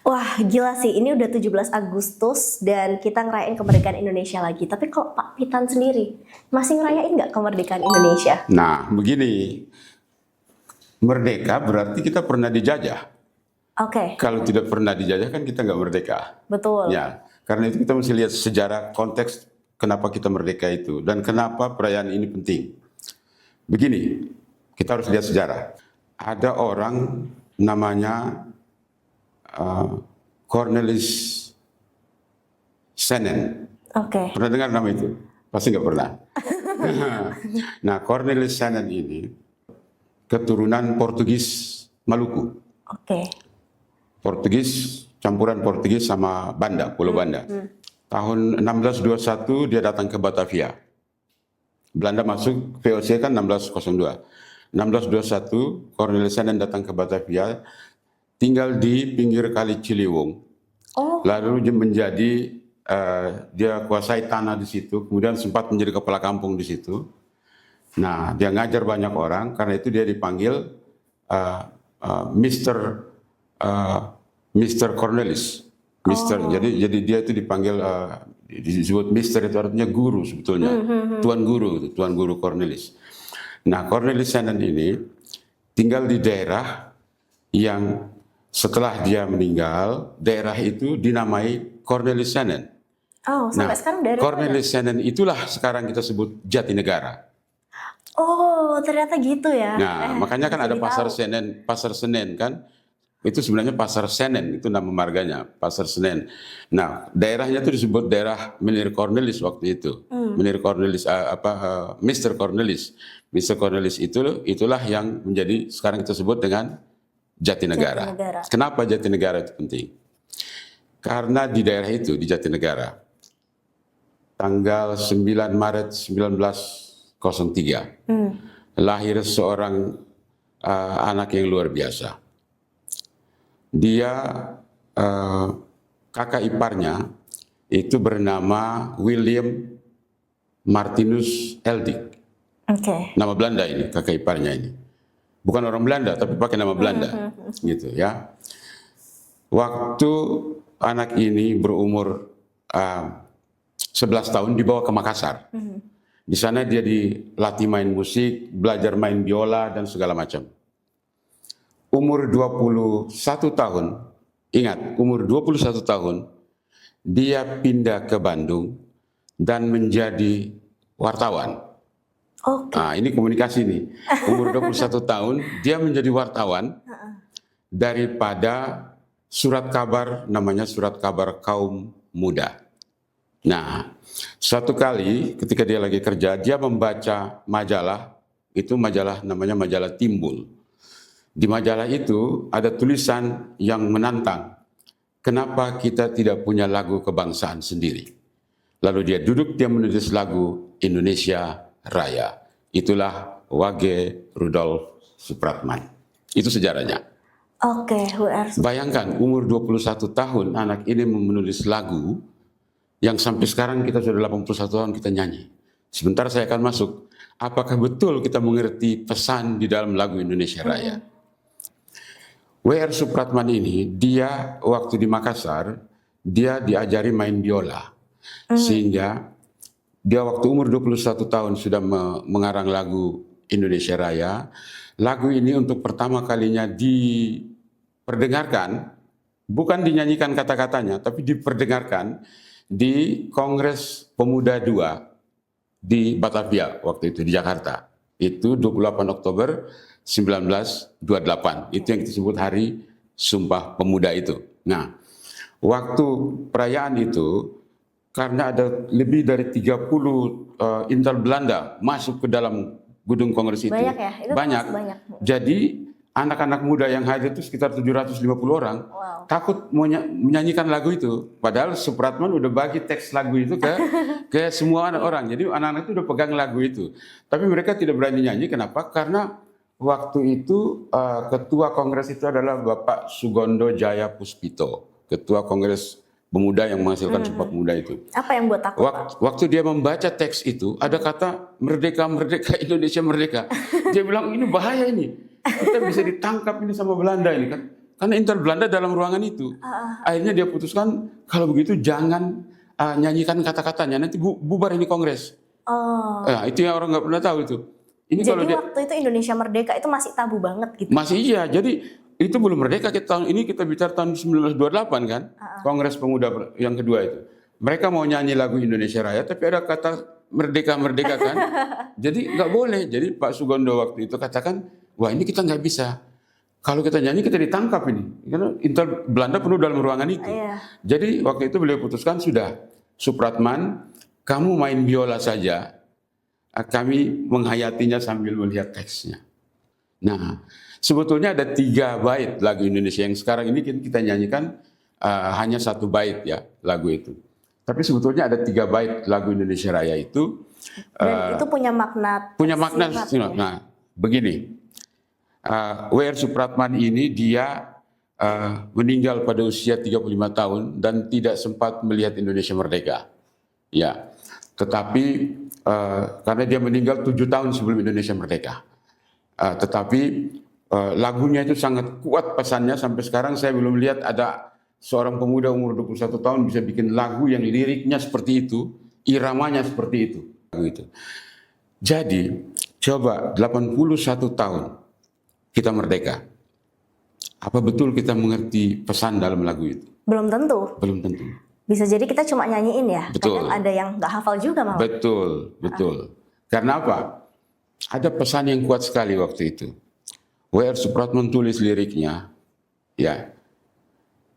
Wah, gila sih. Ini udah 17 Agustus dan kita ngerayain kemerdekaan Indonesia lagi. Tapi kalau Pak Pitan sendiri, masih ngerayain nggak kemerdekaan Indonesia? Nah, begini, merdeka berarti kita pernah dijajah. Oke, Kalau tidak pernah dijajah kan kita nggak merdeka. betul. Ya, karena itu kita mesti lihat sejarah konteks kenapa kita merdeka itu dan kenapa perayaan ini penting. Begini, kita harus lihat sejarah. Ada orang namanya Cornelis Senen. Oke, Pernah dengar nama itu? Pasti nggak pernah. Nah, Cornelis Senen ini keturunan Portugis Maluku. oke. Portugis, campuran Portugis sama Banda, Pulau Banda. Tahun 1621 dia datang ke Batavia. Belanda masuk VOC kan 1602. 1621 Cornelis Senen datang ke Batavia, tinggal di pinggir Kali Ciliwung. Oh, Lalu dia menjadi dia kuasai tanah di situ, kemudian sempat menjadi kepala kampung di situ. Nah, dia ngajar banyak orang, karena itu dia dipanggil Mr. Cornelis. Jadi dia itu dipanggil disebut Mister itu artinya guru sebetulnya. Tuan guru Cornelis. Nah, Cornelis Senen ini tinggal di daerah yang setelah dia meninggal, daerah itu dinamai Cornelis Senen. oh, sampai sekarang dari mana? Cornelis Senen itulah sekarang kita sebut Jatinegara. Oh, ternyata gitu ya. Nah, makanya kan ada jadi Pasar tahu. Pasar Senen kan? Itu sebenarnya Pasar Senen, itu nama marganya, Pasar Senen. Nah, daerahnya itu disebut daerah Menir Cornelis waktu itu. Menir Cornelis Mr. Cornelis. Mr. Cornelis itulah yang menjadi sekarang kita sebut dengan Jatinegara. Jatinegara. Kenapa Jatinegara itu penting? Karena di daerah itu, di Jatinegara, tanggal 9 Maret 1903, lahir seorang anak yang luar biasa. Dia kakak iparnya itu bernama William Martinus Eldik. Oke. Nama Belanda ini, kakak iparnya ini. Bukan orang Belanda, tapi pakai nama Belanda. Gitu ya. Waktu anak ini berumur 11 tahun dibawa ke Makassar. Di sana dia dilatih main musik, belajar main biola dan segala macam. Umur 21 tahun, ingat, umur 21 tahun, dia pindah ke Bandung dan menjadi wartawan. Oke. Nah, ini komunikasi nih. Umur 21 tahun, dia menjadi wartawan daripada surat kabar, namanya Surat Kabar Kaum Muda. Nah, suatu kali ketika dia lagi kerja, dia membaca majalah, itu majalah namanya majalah Timbul. Di majalah itu ada tulisan yang menantang, kenapa kita tidak punya lagu kebangsaan sendiri. Lalu dia duduk, dia menulis lagu Indonesia Raya. Itulah Wage Rudolf Supratman. Itu sejarahnya. Oke, WR. Bayangkan umur 21 tahun anak ini menulis lagu yang sampai sekarang kita sudah 81 tahun kita nyanyi. Sebentar saya akan masuk. Apakah betul kita mengerti pesan di dalam lagu Indonesia Raya? W.R. Supratman ini, dia waktu di Makassar, dia diajari main biola. Sehingga dia waktu umur 21 tahun sudah mengarang lagu Indonesia Raya. Lagu ini untuk pertama kalinya diperdengarkan, bukan dinyanyikan kata-katanya, tapi diperdengarkan di Kongres Pemuda II di Batavia waktu itu, di Jakarta. Itu 28 Oktober 1928. Itu yang disebut Hari Sumpah Pemuda itu. Nah, waktu perayaan itu, karena ada lebih dari 30 intel Belanda masuk ke dalam gedung kongres itu. Banyak ya? Itu Banyak. banyak. Jadi anak-anak muda yang hadir itu sekitar 750 orang. Wow. Takut menyanyikan lagu itu. Padahal Supratman udah bagi teks lagu itu ke semua orang. Jadi anak-anak itu udah pegang lagu itu. Tapi mereka tidak berani nyanyi. Kenapa? Karena waktu itu ketua kongres itu adalah Bapak Sugondo Jaya Puspito. Ketua Kongres Pemuda yang menghasilkan Sumpah Pemuda itu. Apa yang buat takut, Pak? Waktu dia membaca teks itu, ada kata merdeka, merdeka, Indonesia merdeka. Dia bilang ini bahaya ini. Kita bisa ditangkap ini sama Belanda ini kan. karena Intel Belanda dalam ruangan itu. Akhirnya dia putuskan kalau begitu jangan nyanyikan kata-katanya, nanti bubar ini Kongres. Oh. Nah, itu yang orang nggak pernah tahu itu. Ini Jadi kalau dia, waktu itu Indonesia merdeka itu masih tabu banget gitu. masih iya, jadi itu belum merdeka. Tahun ini kita bicara tahun 1928 kan, Kongres Pemuda yang kedua itu. Mereka mau nyanyi lagu Indonesia Raya, tapi ada kata merdeka-merdeka kan. Jadi nggak boleh. Jadi Pak Sugondo waktu itu katakan, wah ini kita nggak bisa. Kalau kita nyanyi kita ditangkap ini. Karena Intel Belanda penuh dalam ruangan itu. Iya. Jadi waktu itu beliau putuskan sudah, Supratman, kamu main biola saja. Kami menghayatinya sambil melihat teksnya. Nah, sebetulnya ada 3 bait lagu Indonesia yang sekarang ini kita nyanyikan hanya 1 bait ya lagu itu. Tapi sebetulnya ada 3 bait lagu Indonesia Raya itu. Dan itu punya makna. Punya makna. tersirat, ya? Nah, begini. W.R. Supratman ini dia meninggal pada usia 35 tahun dan tidak sempat melihat Indonesia merdeka. Ya, tetapi karena dia meninggal 7 tahun sebelum Indonesia merdeka. Tetapi lagunya itu sangat kuat pesannya, sampai sekarang saya belum lihat ada seorang pemuda umur 21 tahun bisa bikin lagu yang liriknya seperti itu, iramanya seperti itu. Gitu. Jadi, coba 81 tahun kita merdeka. Apa betul kita mengerti pesan dalam lagu itu? Belum tentu. Belum tentu. Bisa jadi kita cuma nyanyiin ya. Betul. Kadang ada yang nggak hafal juga malah. Betul, betul. Karena apa? Ada pesan yang kuat sekali waktu itu. W.R. Supratman tulis liriknya, ya,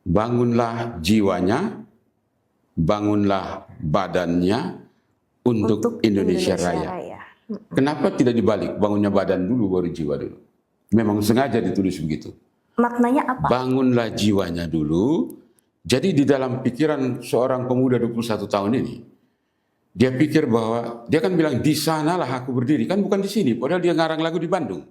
bangunlah jiwanya, bangunlah badannya untuk Indonesia Raya. Kenapa tidak dibalik? Bangunnya badan dulu, baru jiwa dulu. Memang sengaja ditulis begitu. Maknanya apa? Bangunlah jiwanya dulu. Jadi di dalam pikiran seorang pemuda 21 tahun ini, dia pikir bahwa, dia kan bilang, di sanalah aku berdiri. Kan bukan di sini, padahal dia ngarang lagu di Bandung.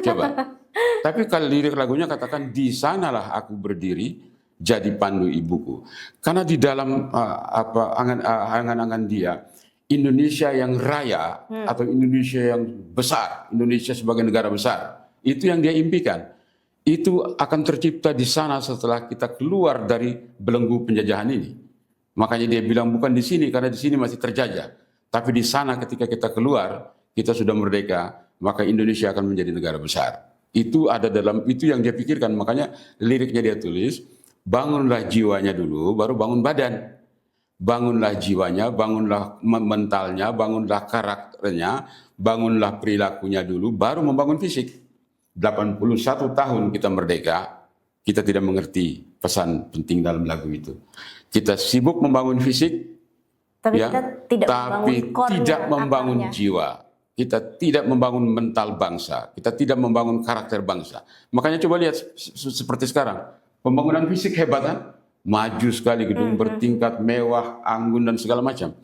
Coba. Tapi kalau lirik lagunya katakan, di sanalah aku berdiri, jadi pandu ibuku. Karena di dalam angan-angan dia, Indonesia yang raya, atau Indonesia yang besar, Indonesia sebagai negara besar, itu yang dia impikan. Itu akan tercipta di sana setelah kita keluar dari belenggu penjajahan ini. Makanya dia bilang bukan di sini, karena di sini masih terjajah. Tapi di sana ketika kita keluar, kita sudah merdeka, maka Indonesia akan menjadi negara besar. Itu ada dalam, itu yang dia pikirkan. Makanya liriknya dia tulis, bangunlah jiwanya dulu, baru bangun badan. Bangunlah jiwanya, bangunlah mentalnya, bangunlah karakternya, bangunlah perilakunya dulu, baru membangun fisik. 81 tahun kita merdeka, kita tidak mengerti pesan penting dalam lagu itu. Kita sibuk membangun fisik, Tapi ya, kita tidak tapi membangun core-nya, tidak membangun akarnya. jiwa. Kita tidak membangun mental bangsa. Kita tidak membangun karakter bangsa. Makanya coba lihat seperti sekarang. Pembangunan fisik hebat kan? Maju sekali, gedung bertingkat, mewah, anggun dan segala macam.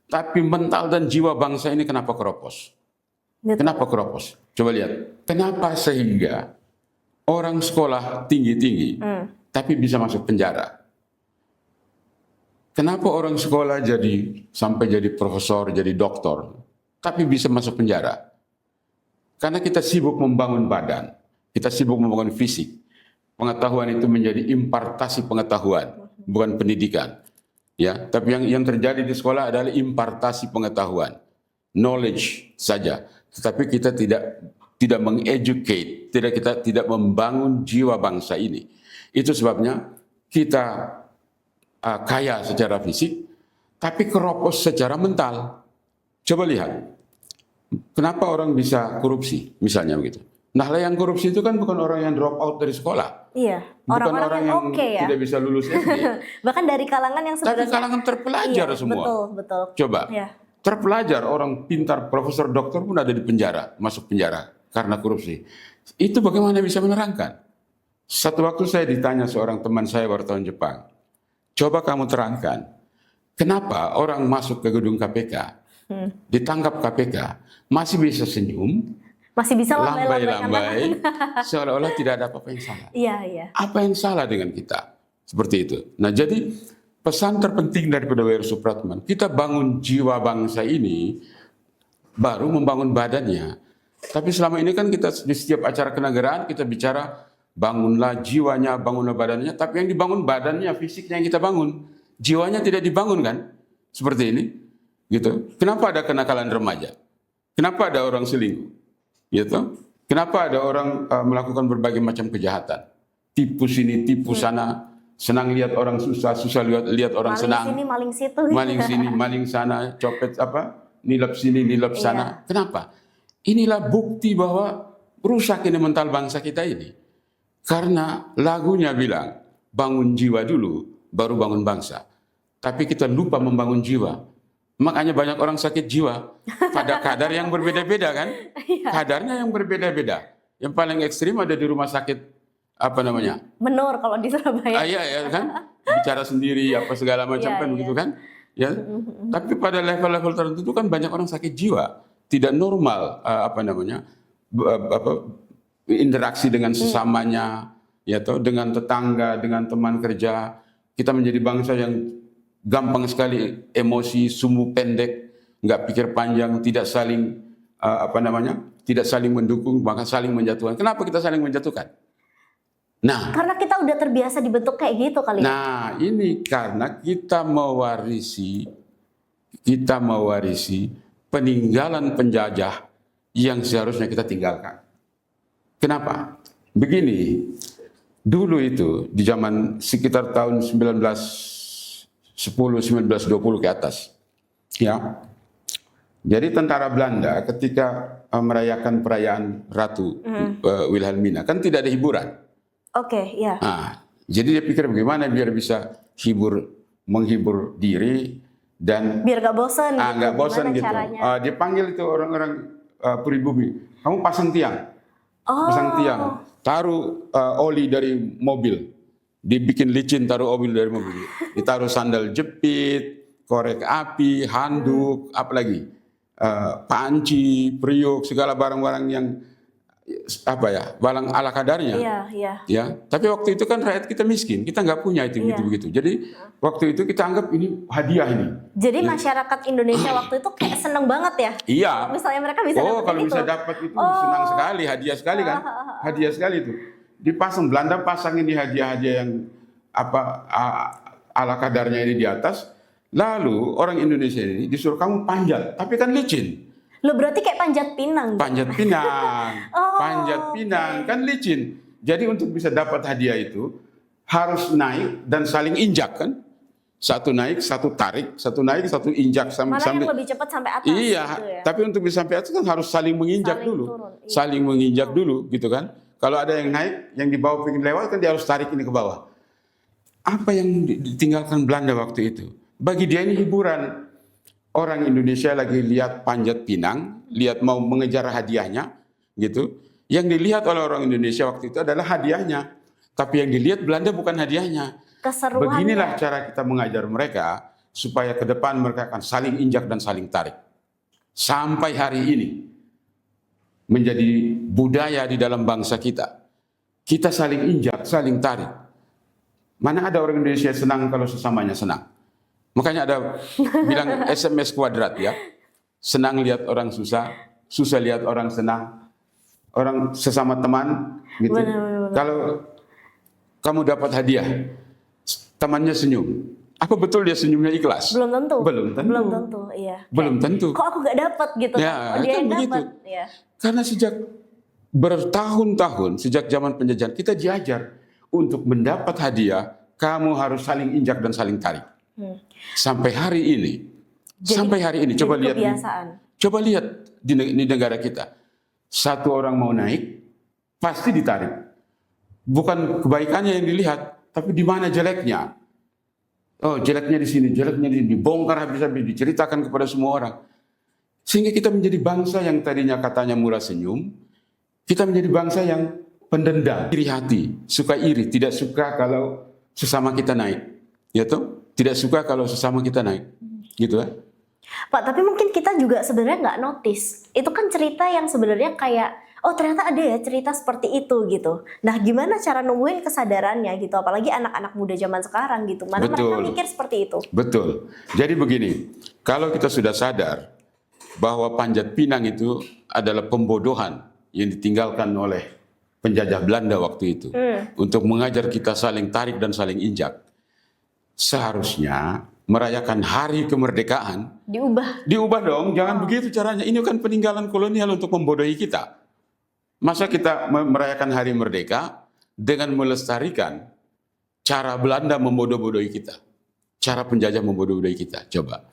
Tapi mental dan jiwa bangsa ini kenapa keropos? Betul. Kenapa keropos? Coba lihat. Kenapa sehingga orang sekolah tinggi-tinggi tapi bisa masuk penjara? Kenapa orang sekolah sampai jadi profesor, jadi doktor, tapi bisa masuk penjara? Karena kita sibuk membangun badan, kita sibuk membangun fisik. Pengetahuan itu menjadi impartasi pengetahuan, bukan pendidikan. Ya, tapi yang terjadi di sekolah adalah impartasi pengetahuan, knowledge saja. Tetapi kita tidak mengeducate, kita tidak membangun jiwa bangsa ini. Itu sebabnya kita kaya secara fisik, tapi keropos secara mental. Coba lihat, kenapa orang bisa korupsi, misalnya begitu. Nah, yang korupsi itu kan bukan orang yang drop out dari sekolah. Iya, Bukan orang-orang orang yang yang oke ya. tidak bisa lulus SD. Bahkan dari kalangan yang Tapi sebenarnya kalangan terpelajar iya, semua. Betul. Coba, Ya. terpelajar, orang pintar, profesor, doktor pun ada di penjara, masuk penjara karena korupsi. Itu bagaimana bisa menerangkan? Satu waktu saya ditanya seorang teman saya wartawan Jepang, coba kamu terangkan, kenapa orang masuk ke gedung KPK, ditangkap KPK, masih bisa senyum, Masih bisa lambai-lambai, seolah-olah tidak ada apa-apa yang salah. Iya. Apa yang salah dengan kita? Seperti itu. Nah, jadi pesan terpenting daripada W.R. Supratman, kita bangun jiwa bangsa ini, baru membangun badannya. Tapi selama ini kan kita di setiap acara kenegaraan kita bicara bangunlah jiwanya, bangunlah badannya, tapi yang dibangun badannya, fisiknya yang kita bangun, jiwanya tidak dibangun kan? Seperti ini, gitu. Kenapa ada kenakalan remaja? Kenapa ada orang selingkuh? Gitu. Kenapa ada orang melakukan berbagai macam kejahatan? Tipu sini, tipu sana, senang lihat orang susah, susah lihat orang Maling senang. sini, maling situ. Maling sini, maling sana, copet nilap sini, nilap sana. Kenapa? Inilah bukti bahwa rusak ini mental bangsa kita ini. Karena lagunya bilang, bangun jiwa dulu, baru bangun bangsa. Tapi kita lupa membangun jiwa. Makanya banyak orang sakit jiwa pada kadar yang berbeda-beda kan? Kadarnya yang berbeda-beda. Yang paling ekstrim ada di rumah sakit Menur kalau di Surabaya. iya ya kan, bicara sendiri apa segala macam kan begitu kan, ya. Tapi pada level-level tertentu kan banyak orang sakit jiwa, tidak normal interaksi dengan sesamanya, ya toh, dengan tetangga, dengan teman kerja. Kita menjadi bangsa yang gampang sekali emosi, sumbu pendek, nggak pikir panjang, tidak saling tidak saling mendukung, bahkan saling menjatuhkan. Kenapa kita saling menjatuhkan? Nah, karena kita udah terbiasa dibentuk kayak gitu kali. Nah, ini karena kita mewarisi peninggalan penjajah yang seharusnya kita tinggalkan. Kenapa? Begini, dulu itu di zaman sekitar tahun 1910-1920 ke atas, ya. Jadi tentara Belanda ketika merayakan perayaan Ratu Wilhelmina kan tidak ada hiburan. Oke, ya. Nah, jadi dia pikir bagaimana biar bisa menghibur diri dan biar gak bosan. Nggak bosan gitu. Dia panggil itu orang-orang pribumi, kamu pasang tiang, taruh oli dari mobil, dibikin licin, taruh oli dari mobil, ditaruh sandal jepit, korek api, handuk, apalagi panci, periuk, segala barang-barang yang barang ala kadarnya. Ya, tapi waktu itu kan rakyat kita miskin, kita nggak punya itu begitu. Jadi waktu itu kita anggap ini hadiah ini. Jadi masyarakat Indonesia waktu itu kayak seneng banget ya. Iya. Misalnya mereka bisa dapat kalau bisa dapat itu senang sekali, hadiah sekali kan, hadiah sekali itu. Dipasang Belanda pasang ini hadiah-hadiah yang ala kadarnya ini di atas. Lalu orang Indonesia ini disuruh kamu panjat, tapi kan licin. Lo berarti kayak panjat pinang. Panjat pinang. Panjat pinang kan licin. Jadi untuk bisa dapat hadiah itu harus naik dan saling injak kan. Satu naik, satu tarik, satu naik, satu injak Mana yang lebih cepat sampai atas. Iya, gitu ya? tapi untuk bisa sampai atas kan harus saling menginjak dulu. Saling menginjak dulu gitu kan. Kalau ada yang naik, yang di bawah pengen lewat kan dia harus tarik ini ke bawah. Apa yang ditinggalkan Belanda waktu itu? Bagi dia ini hiburan. Orang Indonesia lagi lihat panjat pinang, lihat mau mengejar hadiahnya, gitu. Yang dilihat oleh orang Indonesia waktu itu adalah hadiahnya. Tapi yang dilihat Belanda bukan hadiahnya. Keseruannya. Beginilah cara kita mengajar mereka supaya ke depan mereka akan saling injak dan saling tarik. Sampai hari ini menjadi budaya di dalam bangsa kita. Kita saling injak, saling tarik. Mana ada orang Indonesia senang kalau sesamanya senang? Makanya ada bilang SMS kuadrat ya. Senang lihat orang susah, susah lihat orang senang. Orang sesama teman gitu. Benar. Kalau kamu dapat hadiah, temannya senyum. Apa betul dia senyumnya ikhlas? Belum tentu. Belum tentu. Iya. Belum tentu. Kok aku gak dapat gitu? Ya, dia kan yang begitu. dapat. Ya. Karena sejak bertahun-tahun, sejak zaman penjajahan, kita diajar untuk mendapat hadiah, kamu harus saling injak dan saling tarik. Sampai hari ini, coba lihat, di negara kita, satu orang mau naik, pasti ditarik. Bukan kebaikannya yang dilihat, tapi di mana jeleknya. Oh, jeleknya di sini, dibongkar habis-habis, diceritakan kepada semua orang. Sehingga kita menjadi bangsa yang tadinya katanya murah senyum, kita menjadi bangsa yang pendendam, iri hati, suka iri, tidak suka kalau sesama kita naik. Ya toh? Tidak suka kalau sesama kita naik, gitu kan? Pak, tapi mungkin kita juga sebenarnya nggak notice. Itu kan cerita yang sebenarnya kayak, oh ternyata ada ya cerita seperti itu gitu. Nah, gimana cara numbuhin kesadarannya gitu? Apalagi anak-anak muda zaman sekarang gitu. Mana mereka mikir seperti itu? Betul. Jadi begini, kalau kita sudah sadar bahwa panjat pinang itu adalah pembodohan yang ditinggalkan oleh penjajah Belanda waktu itu untuk mengajar kita saling tarik dan saling injak. Seharusnya merayakan hari kemerdekaan diubah dong, jangan begitu caranya. Ini kan peninggalan kolonial untuk membodohi kita. Masa kita merayakan hari merdeka dengan melestarikan cara Belanda membodoh-bodohi kita, cara penjajah membodoh-bodohi kita? Coba.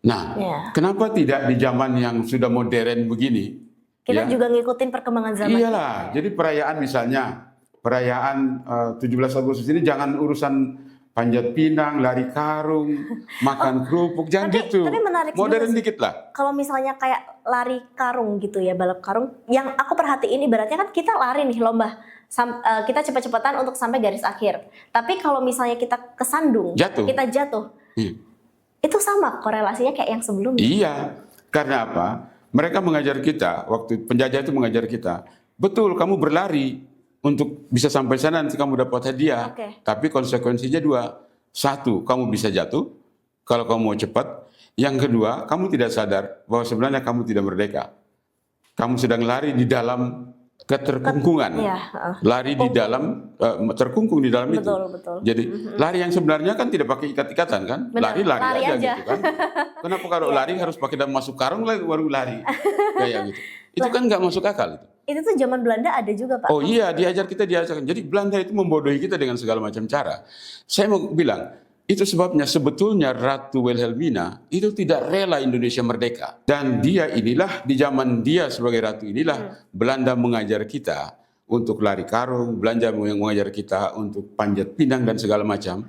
Nah, kenapa tidak di zaman yang sudah modern begini? Kita juga ngikutin perkembangan zaman. Iyalah, jadi perayaan misalnya, perayaan 17 Agustus ini jangan urusan panjat pinang, lari karung, makan kerupuk, jangan gitu. Tapi menarik modern juga dikit lah. Kalau misalnya kayak lari karung gitu ya, balap karung, yang aku perhatiin ibaratnya kan kita lari nih lomba, kita cepet-cepetan untuk sampai garis akhir. Tapi kalau misalnya kita kesandung, kita jatuh, itu sama korelasinya kayak yang sebelumnya. Iya, karena apa? Mereka mengajar kita, waktu penjajah itu mengajar kita, betul kamu berlari untuk bisa sampai sana nanti kamu dapat hadiah. Tapi konsekuensinya dua. Satu, kamu bisa jatuh kalau kamu mau cepat. Yang kedua, kamu tidak sadar bahwa sebenarnya kamu tidak merdeka. Kamu sedang lari di dalam keterkungkungan. Lari di dalam, terkungkung di dalam itu. Betul. Jadi lari yang sebenarnya kan tidak pakai ikat-ikatan kan? Lari aja gitu kan. Kenapa kalau lari harus pakai dan masuk karung baru lari? Kayak gitu. Itu kan nggak masuk akal itu. Itu tuh zaman Belanda ada juga, Pak. Oh iya, diajarkan. Jadi Belanda itu membodohi kita dengan segala macam cara. Saya mau bilang, itu sebabnya sebetulnya Ratu Wilhelmina itu tidak rela Indonesia merdeka. Dan dia inilah, di zaman dia sebagai ratu inilah, Belanda mengajar kita untuk lari karung, Belanda mengajar kita untuk panjat pinang dan segala macam.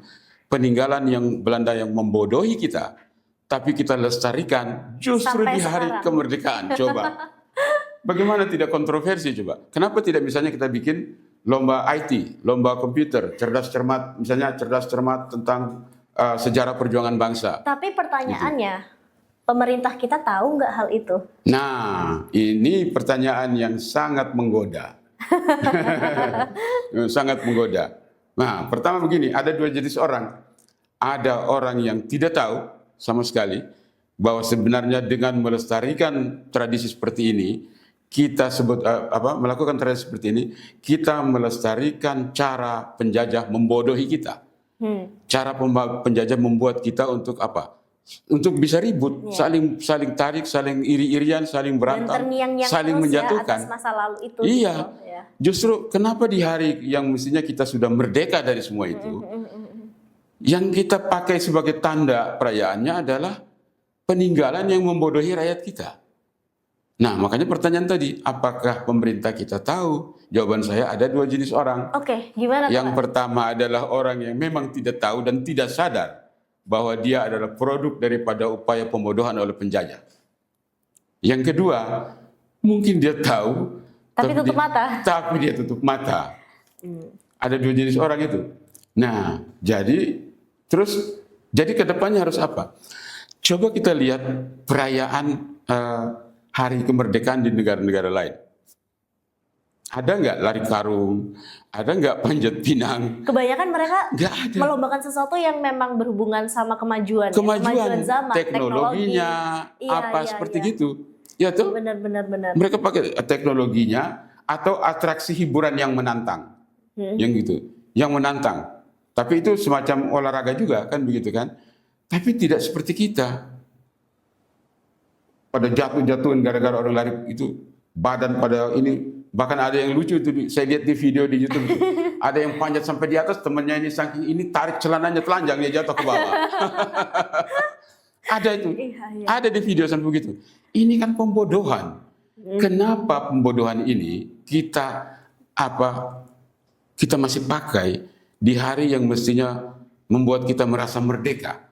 Peninggalan yang Belanda yang membodohi kita, tapi kita lestarikan justru di hari kemerdekaan. Coba. Bagaimana tidak kontroversi coba? Kenapa tidak misalnya kita bikin lomba IT, lomba komputer, cerdas cermat, misalnya cerdas cermat tentang sejarah perjuangan bangsa. Tapi pertanyaannya, pemerintah kita tahu nggak hal itu? Nah, ini pertanyaan yang sangat menggoda. Sangat menggoda. Nah, pertama begini, ada dua jenis orang. Ada orang yang tidak tahu sama sekali bahwa sebenarnya dengan melestarikan tradisi seperti ini, kita melakukan tradisi seperti ini, kita melestarikan cara penjajah membodohi kita. Cara penjajah membuat kita untuk apa? Untuk bisa ribut, saling tarik, saling iri-irian, saling berantem, saling menjatuhkan. Atas masa lalu itu. Iya. Gitu, ya. Justru kenapa di hari yang mestinya kita sudah merdeka dari semua itu, yang kita pakai sebagai tanda perayaannya adalah peninggalan yang membodohi rakyat kita. Nah, makanya pertanyaan tadi, apakah pemerintah kita tahu? Jawaban saya ada dua jenis orang. Gimana? Yang pertama adalah orang yang memang tidak tahu dan tidak sadar bahwa dia adalah produk daripada upaya pembodohan oleh penjajah. Yang kedua, mungkin dia tahu, tapi dia tutup mata. Ada dua jenis orang itu. Nah, jadi ke depannya harus apa? Coba kita lihat perayaan hari kemerdekaan di negara-negara lain. Ada nggak lari karung? Ada nggak panjat pinang? Kebanyakan mereka melombakan sesuatu yang memang berhubungan sama kemajuan zaman, teknologinya, seperti gitu. Ya tuh. Benar. Mereka pakai teknologinya atau atraksi hiburan yang menantang, yang gitu, yang menantang. Tapi itu semacam olahraga juga kan begitu kan? Tapi tidak seperti kita. Pada jatuh-jatuhin gara-gara orang lari itu badan pada ini, bahkan ada yang lucu itu saya lihat di video di YouTube itu. Ada yang panjat sampai di atas, temannya ini saking ini tarik celananya telanjang dia jatuh ke bawah. Ada itu. Ada di video sampai begitu. Ini kan pembodohan. Kenapa pembodohan ini kita masih pakai di hari yang mestinya membuat kita merasa merdeka?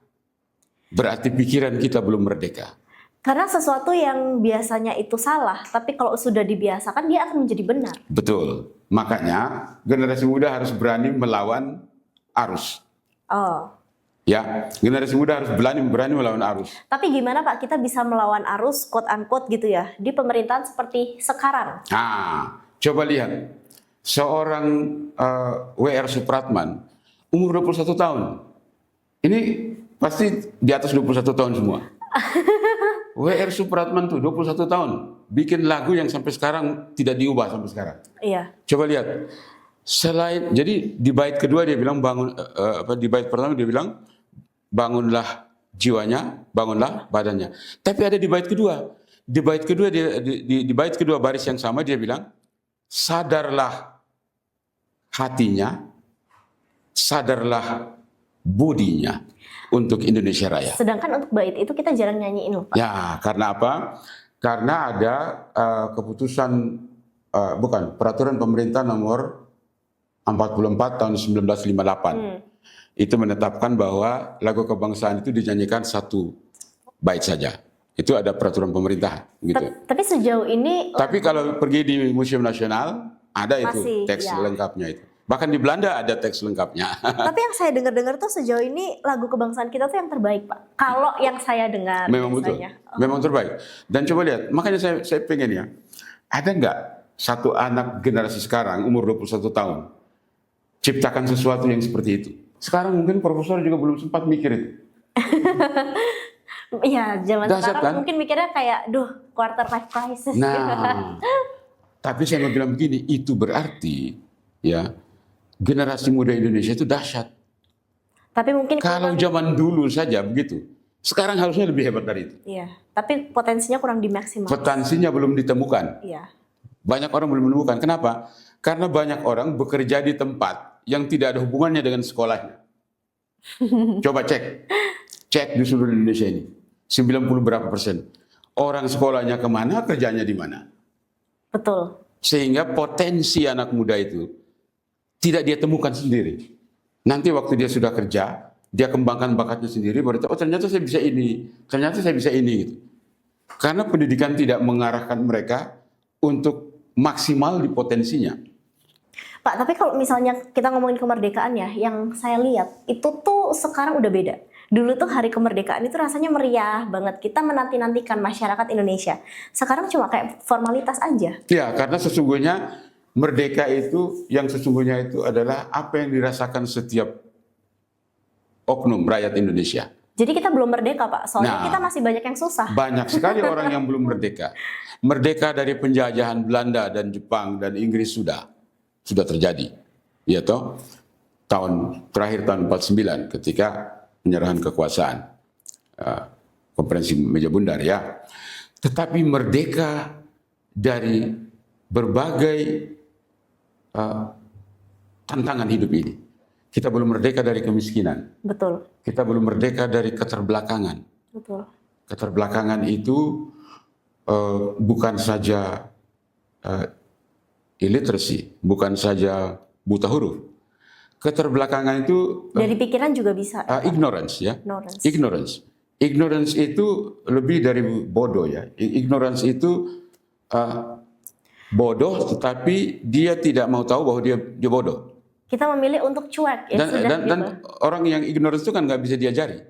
Berarti pikiran kita belum merdeka. Karena sesuatu yang biasanya itu salah, tapi kalau sudah dibiasakan dia akan menjadi benar. Betul. Makanya generasi muda harus berani melawan arus. Ya, generasi muda harus berani melawan arus. Tapi gimana Pak kita bisa melawan arus quote unquote gitu ya di pemerintahan seperti sekarang? Nah, coba lihat. Seorang W.R. Supratman umur 21 tahun. Ini pasti di atas 21 tahun semua. W.R. Supratman tuh 21 tahun bikin lagu yang sampai sekarang tidak diubah sampai sekarang. Iya. Coba lihat. Selain jadi di bait kedua dia bilang di bait pertama dia bilang bangunlah jiwanya, bangunlah badannya. Tapi ada di bait kedua. Di bait kedua di bait kedua baris yang sama dia bilang sadarlah hatinya, sadarlah budinya untuk Indonesia Raya. Sedangkan untuk bait itu kita jarang nyanyiin loh, Pak. Ya, karena apa? Karena ada keputusan peraturan pemerintah nomor 44 tahun 1958. Itu menetapkan bahwa lagu kebangsaan itu dinyanyikan satu bait saja. Itu ada peraturan pemerintah gitu. Tapi sejauh ini Tapi kalau pergi di Museum Nasional ada itu masih, teks ya. lengkapnya itu. Bahkan di Belanda ada teks lengkapnya. Tapi yang saya dengar-dengar tuh sejauh ini lagu kebangsaan kita tuh yang terbaik, Pak. Kalau yang saya dengar Memang betul, biasanya. memang terbaik. Dan coba lihat, makanya saya pengen ya, ada nggak satu anak generasi sekarang umur 21 tahun ciptakan sesuatu yang seperti itu? Sekarang mungkin profesor juga belum sempat mikir itu. Iya, zaman Dahsyat, sekarang kan? mungkin mikirnya kayak, quarter life crisis. Nah, tapi saya mau bilang begini, itu berarti ya generasi muda Indonesia itu dahsyat. Tapi mungkin Kalau zaman dulu saja begitu, sekarang harusnya lebih hebat dari itu. iya, tapi potensinya kurang dimaksimal. Potensinya belum ditemukan. Iya. Banyak orang belum menemukan. Kenapa? Karena banyak orang bekerja di tempat yang tidak ada hubungannya dengan sekolahnya. Coba cek di seluruh Indonesia ini. 90 berapa persen. Orang sekolahnya kemana, kerjanya di mana. Betul. Sehingga potensi anak muda itu tidak dia temukan sendiri. Nanti waktu dia sudah kerja, dia kembangkan bakatnya sendiri, baru tahu, oh ternyata saya bisa ini, ternyata saya bisa ini. Gitu. Karena pendidikan tidak mengarahkan mereka untuk maksimal di potensinya. Pak, tapi kalau misalnya kita ngomongin kemerdekaan ya, yang saya lihat itu tuh sekarang udah beda. Dulu tuh hari kemerdekaan itu rasanya meriah banget. Kita menanti-nantikan masyarakat Indonesia. Sekarang cuma kayak formalitas aja. Ya, karena sesungguhnya merdeka itu, yang sesungguhnya itu adalah apa yang dirasakan setiap oknum rakyat Indonesia. Jadi kita belum merdeka, Pak. Soalnya Nah, kita masih banyak yang susah. Banyak sekali orang yang belum merdeka. Merdeka dari penjajahan Belanda dan Jepang dan Inggris sudah terjadi. Ya toh, terakhir tahun 49 ketika penyerahan kekuasaan, konferensi meja bundar ya. Tetapi merdeka dari berbagai tantangan hidup ini. Kita belum merdeka dari kemiskinan. Betul. Kita belum merdeka dari keterbelakangan. Betul. Keterbelakangan itu bukan saja illiteracy, bukan saja buta huruf. Keterbelakangan itu Dari pikiran juga bisa. ignorance ya. Ignorance. Ignorance itu lebih dari bodoh ya. Ignorance itu bodoh, tetapi dia tidak mau tahu bahwa dia bodoh. Kita memilih untuk cuek ya sudah Dan gitu. orang yang ignorance itu kan nggak bisa diajari.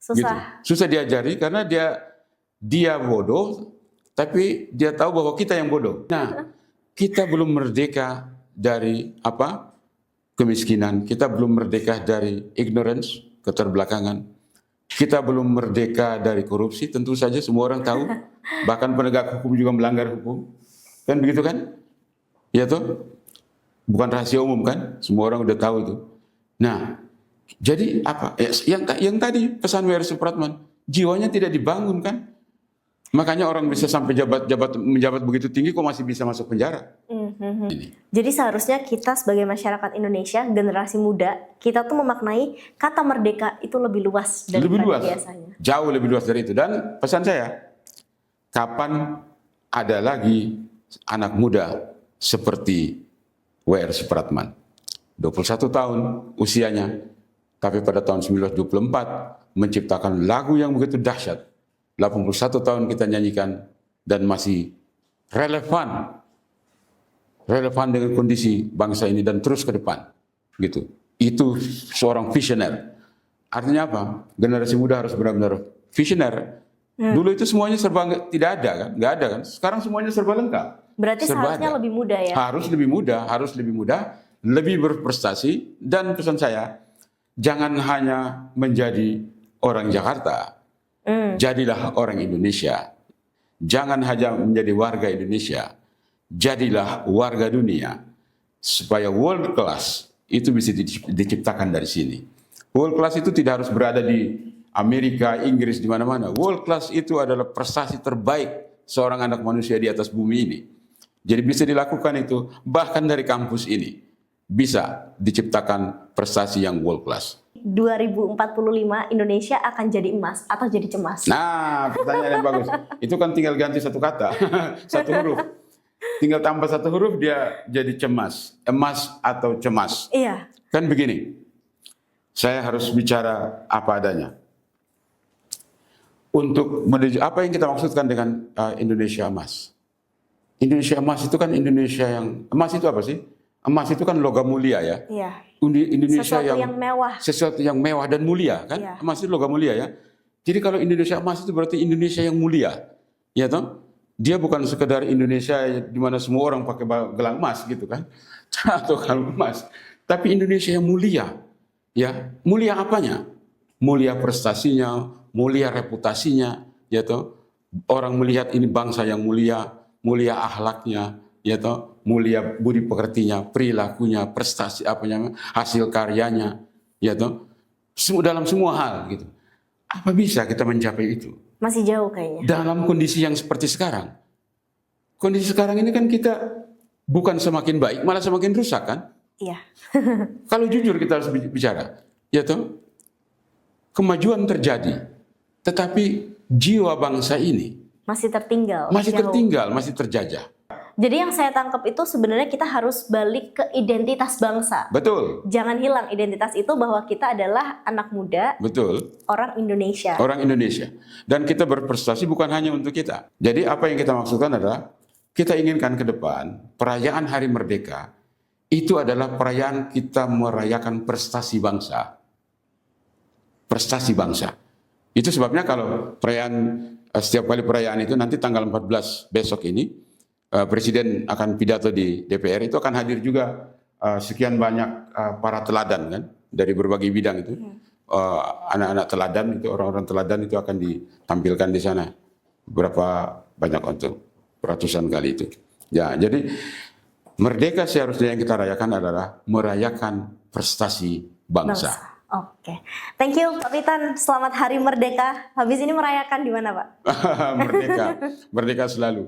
Susah. Gitu. Susah diajari karena dia bodoh, tapi dia tahu bahwa kita yang bodoh. Nah, kita belum merdeka dari apa? Kemiskinan. Kita belum merdeka dari ignorance, keterbelakangan. Kita belum merdeka dari korupsi. Tentu saja semua orang tahu. Bahkan penegak hukum juga melanggar hukum. Kan begitu kan? Ya toh? Bukan rahasia umum kan? Semua orang udah tahu itu. Nah, jadi apa? Yang tadi pesan W.R. Supratman, jiwanya tidak dibangun kan? Makanya orang bisa sampai menjabat begitu tinggi kok masih bisa masuk penjara. Jadi seharusnya kita sebagai masyarakat Indonesia, generasi muda, kita tuh memaknai kata merdeka itu lebih luas daripada biasanya. Jauh lebih luas dari itu. Dan pesan saya, kapan ada lagi anak muda seperti W.R. Supratman? 21 tahun usianya, tapi pada tahun 1924 menciptakan lagu yang begitu dahsyat. 81 tahun kita nyanyikan dan masih relevan dengan kondisi bangsa ini dan terus ke depan. Gitu. Itu seorang visioner. Artinya apa? Generasi muda harus benar-benar visioner. Dulu itu semuanya serba tidak ada kan? Nggak ada kan? Sekarang semuanya serba lengkap. Berarti serba seharusnya ada. lebih muda ya? Harus lebih mudah, lebih berprestasi. Dan pesan saya, jangan hanya menjadi orang Jakarta. Jadilah orang Indonesia. jangan hanya menjadi warga Indonesia, jadilah warga dunia, supaya world class itu bisa diciptakan dari sini. World class itu tidak harus berada di Amerika, Inggris, di mana-mana. World class itu adalah prestasi terbaik seorang anak manusia di atas bumi ini. Jadi bisa dilakukan itu bahkan dari kampus ini. Bisa diciptakan prestasi yang world class. 2045 Indonesia akan jadi emas atau jadi cemas? Nah, pertanyaan yang bagus. Itu kan tinggal ganti satu kata, satu huruf. Tinggal tambah satu huruf dia jadi cemas. Emas atau cemas. Iya. Kan begini, saya harus bicara apa adanya. Untuk menuju apa yang kita maksudkan dengan Indonesia emas? Indonesia emas itu kan Indonesia yang emas itu apa sih? Emas itu kan logam mulia ya. Iya. Indonesia Sesuatu yang mewah. Sesuatu yang mewah dan mulia kan? Iya. Emas itu logam mulia ya. Jadi kalau Indonesia emas itu berarti Indonesia yang mulia, ya toh? Dia bukan sekedar Indonesia di mana semua orang pakai gelang emas gitu kan, atau kalung emas, tapi Indonesia yang mulia, ya. Mulia apanya? Mulia prestasinya, mulia reputasinya, ya toh. Orang melihat ini bangsa yang mulia, mulia akhlaknya, ya toh, mulia budi pekertinya, perilakunya, prestasi apanya, hasil karyanya, ya toh. Dalam semua hal gitu. Apa bisa kita mencapai itu? Masih jauh kayaknya. Dalam kondisi yang seperti sekarang. Kondisi sekarang ini kan kita bukan semakin baik, malah semakin rusak kan? Iya. Kalau jujur kita harus bicara, ya toh, kemajuan terjadi, tetapi jiwa bangsa ini Masih tertinggal. masih jauh. tertinggal, masih terjajah. Jadi yang saya tangkap itu sebenarnya kita harus balik ke identitas bangsa. Betul, Jangan hilang identitas itu bahwa kita adalah anak muda, betul. orang Indonesia. Orang Indonesia. Dan kita berprestasi bukan hanya untuk kita. Jadi apa yang kita maksudkan adalah kita inginkan ke depan perayaan Hari Merdeka itu adalah perayaan kita merayakan prestasi bangsa. Prestasi bangsa. Itu sebabnya kalau perayaan setiap kali perayaan itu nanti tanggal 14 besok ini Presiden akan pidato di DPR, itu akan hadir juga sekian banyak para teladan kan dari berbagai bidang itu. Anak-anak teladan itu, orang-orang teladan itu akan ditampilkan di sana. Berapa banyak untuk ratusan kali itu. Ya, jadi merdeka seharusnya yang kita rayakan adalah merayakan prestasi bangsa. Oke. Thank you Pak Witan. Selamat Hari Merdeka. Habis ini merayakan di mana, Pak? Merdeka, merdeka selalu.